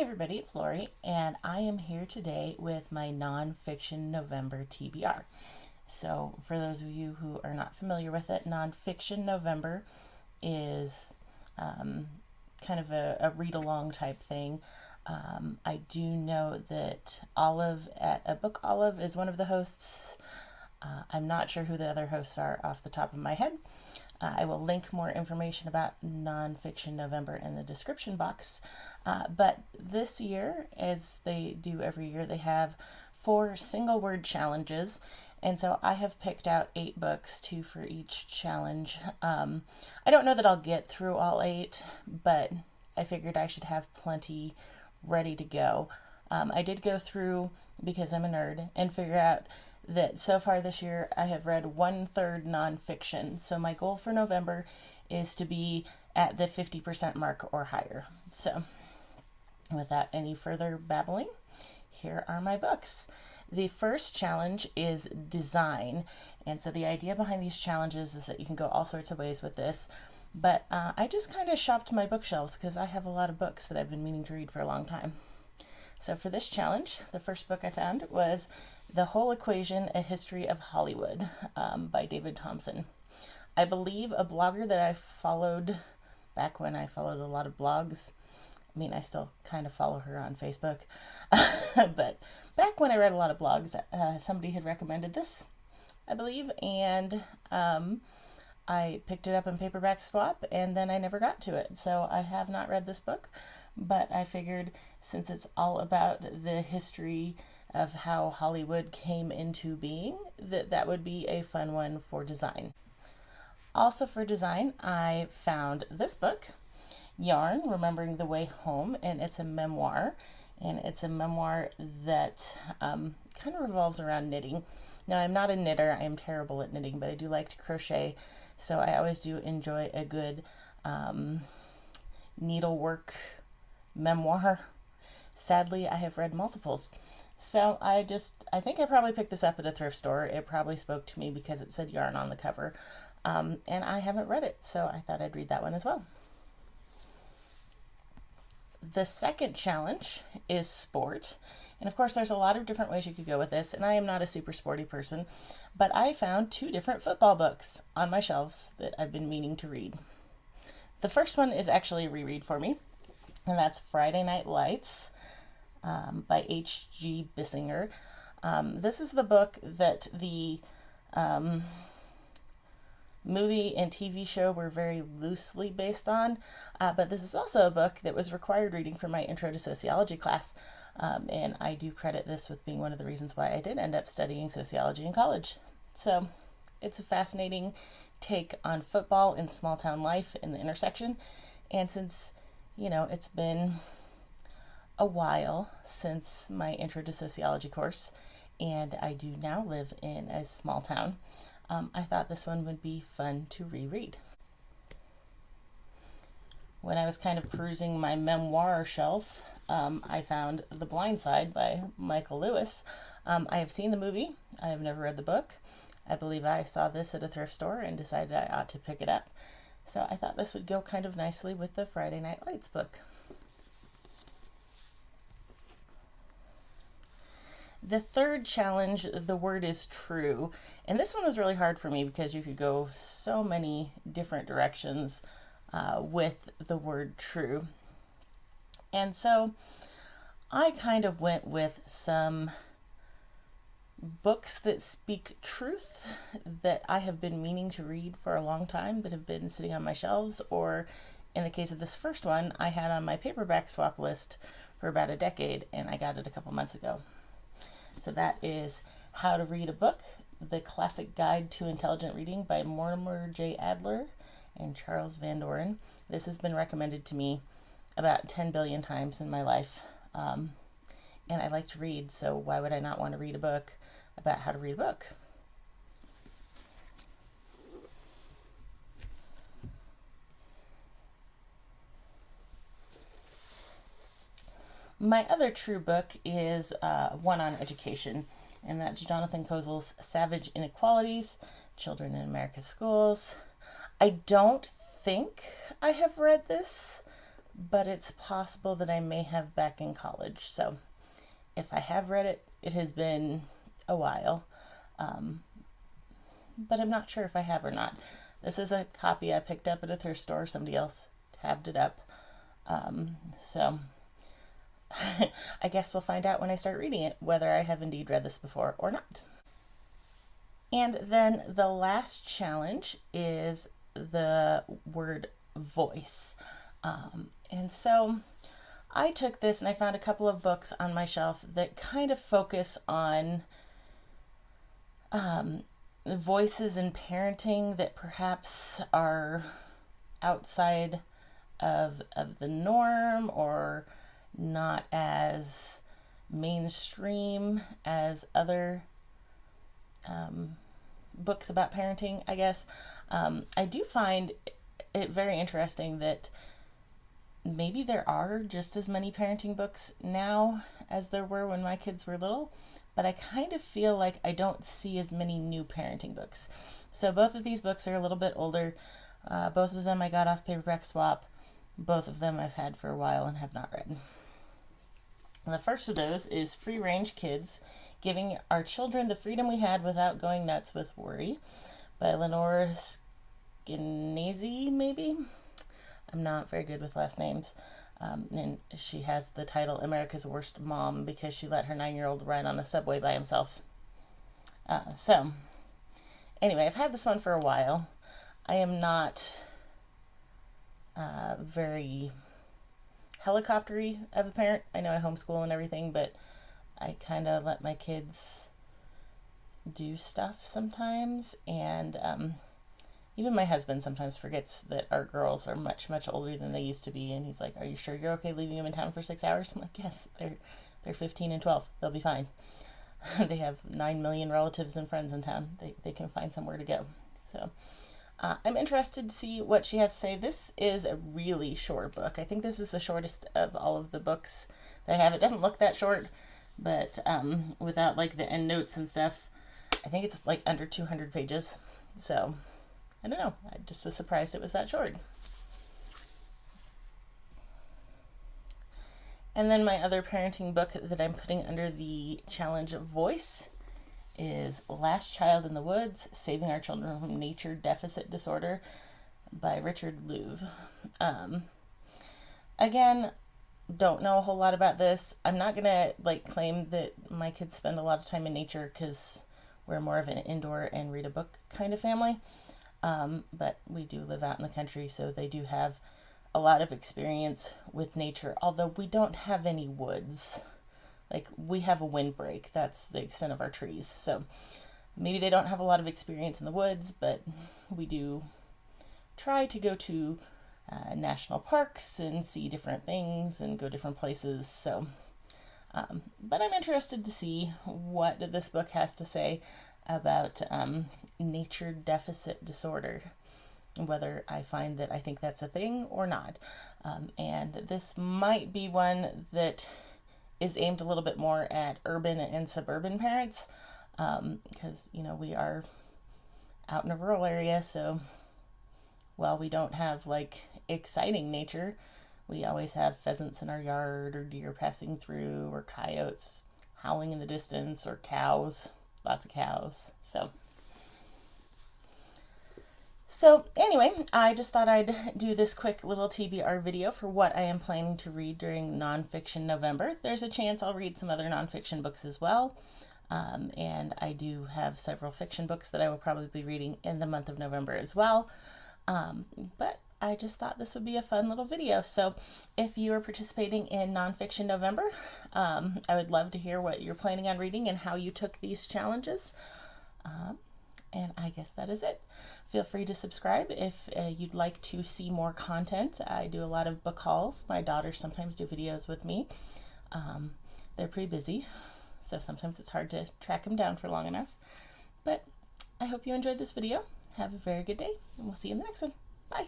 Hey everybody, it's Lori, and I am here today with my Nonfiction November TBR. So, for those of you who are not familiar with it, Nonfiction November is kind of a read along type thing. I do know that Olive at A Book Olive is one of the hosts. I'm not sure who the other hosts are off the top of my head. I will link more information about Nonfiction November in the description box. But this year, as they do every year, they have 4 single word challenges. And so I have picked out 8 books, 2 for each challenge. I don't know that I'll get through all 8, but I figured I should have plenty ready to go. I did go through, because I'm a nerd, and figure out that so far this year I have read 1/3 nonfiction. So my goal for November is to be at the 50% mark or higher. So without any further babbling, here are my books. The first challenge is design. And so the idea behind these challenges is that you can go all sorts of ways with this. But I just kind of shopped my bookshelves because I have a lot of books that I've been meaning to read for a long time. So for this challenge, the first book I found was The Whole Equation, A History of Hollywood by David Thompson. I believe a blogger that I followed back when I followed a lot of blogs. I mean, I still kind of follow her on Facebook. But back when I read a lot of blogs, somebody had recommended this, I believe, and I picked it up in paperback swap, and then I never got to it. So I have not read this book, but I figured since it's all about the history of how Hollywood came into being, that would be a fun one for design. Also for design, I found this book, Yarn, Remembering the Way Home, and it's a memoir. And it's a memoir that kind of revolves around knitting. Now, I'm not a knitter. I am terrible at knitting, but I do like to crochet. So I always do enjoy a good needlework memoir. Sadly, I have read multiples. So I think I probably picked this up at a thrift store. It probably spoke to me because it said yarn on the cover. And I haven't read it, so I thought I'd read that one as well. The second challenge is sport. And of course, there's a lot of different ways you could go with this, and I am not a super sporty person, but I found 2 different football books on my shelves that I've been meaning to read. The first one is actually a reread for me, and that's Friday Night Lights by H.G. Bissinger. This is the book that the movie and TV show were very loosely based on, but this is also a book that was required reading for my Intro to Sociology class, and I do credit this with being one of the reasons why I did end up studying sociology in college. So it's a fascinating take on football and small town life in the intersection, and since it's been a while since my Intro to Sociology course, and I do now live in a small town, I thought this one would be fun to reread. When I was kind of perusing my memoir shelf, I found The Blind Side by Michael Lewis. I have seen the movie. I have never read the book. I believe I saw this at a thrift store and decided I ought to pick it up. So I thought this would go kind of nicely with the Friday Night Lights book. The third challenge, the word is true. And this one was really hard for me because you could go so many different directions with the word true. And so I kind of went with some books that speak truth that I have been meaning to read for a long time, that have been sitting on my shelves, or in the case of this first one, I had on my paperback swap list for about a decade, and I got it a couple months ago. So that is How to Read a Book, The Classic Guide to Intelligent Reading by Mortimer J. Adler and Charles Van Doren. This has been recommended to me about 10 billion times in my life. And I like to read, so why would I not want to read a book about how to read a book? My other true book is one on education, and that's Jonathan Kozol's Savage Inequalities, Children in America's Schools. I don't think I have read this, but it's possible that I may have back in college. So if I have read it, it has been a while, but I'm not sure if I have or not. This is a copy I picked up at a thrift store. Somebody else tabbed it up. So I guess we'll find out when I start reading it whether I have indeed read this before or not. And then the last challenge is the word voice. And so I took this and I found a couple of books on my shelf that kind of focus on voices in parenting that perhaps are outside of the norm or not as mainstream as other books about parenting, I guess. I do find it very interesting that maybe there are just as many parenting books now as there were when my kids were little, but I kind of feel like I don't see as many new parenting books. So both of these books are a little bit older. Both of them I got off Paperback Swap. Both of them I've had for a while and have not read. And the first of those is Free Range Kids, Giving Our Children the Freedom We Had Without Going Nuts with Worry, by Lenore Skenazy, maybe? I'm not very good with last names. And she has the title America's Worst Mom because she let her 9-year-old ride on a subway by himself. So, anyway, I've had this one for a while. I am not very helicoptery of a parent. I know I homeschool and everything, but I kind of let my kids do stuff sometimes, and even my husband sometimes forgets that our girls are much, much older than they used to be, and he's like, "Are you sure you're okay leaving them in town for 6 hours?" I'm like, "Yes, they're 15 and 12. They'll be fine." They have 9 million relatives and friends in town. They can find somewhere to go. So I'm interested to see what she has to say. This is a really short book. I think this is the shortest of all of the books that I have. It doesn't look that short, but without like the end notes and stuff, I think it's like under 200 pages. So I don't know. I just was surprised it was that short. And then my other parenting book that I'm putting under the challenge of voice is Last Child in the Woods, Saving Our Children from Nature Deficit Disorder by Richard Louv. Again, don't know a whole lot about this. I'm not going to claim that my kids spend a lot of time in nature because we're more of an indoor and read a book kind of family. But we do live out in the country, so they do have a lot of experience with nature, although we don't have any woods. We have a windbreak. That's the extent of our trees. So maybe they don't have a lot of experience in the woods, but we do try to go to national parks and see different things and go different places. So, but I'm interested to see what this book has to say about nature deficit disorder, whether I find that I think that's a thing or not. And this might be one that is aimed a little bit more at urban and suburban parents, because, we are out in a rural area, so while we don't have exciting nature, we always have pheasants in our yard or deer passing through or coyotes howling in the distance or cows, lots of cows. So anyway, I just thought I'd do this quick little TBR video for what I am planning to read during Nonfiction November. There's a chance I'll read some other nonfiction books as well. And I do have several fiction books that I will probably be reading in the month of November as well. But I just thought this would be a fun little video. So if you are participating in Nonfiction November, I would love to hear what you're planning on reading and how you took these challenges. And I guess that is it. Feel free to subscribe if you'd like to see more content. I do a lot of book hauls. My daughters sometimes do videos with me. They're pretty busy, so sometimes it's hard to track them down for long enough. But I hope you enjoyed this video. Have a very good day, and we'll see you in the next one. Bye.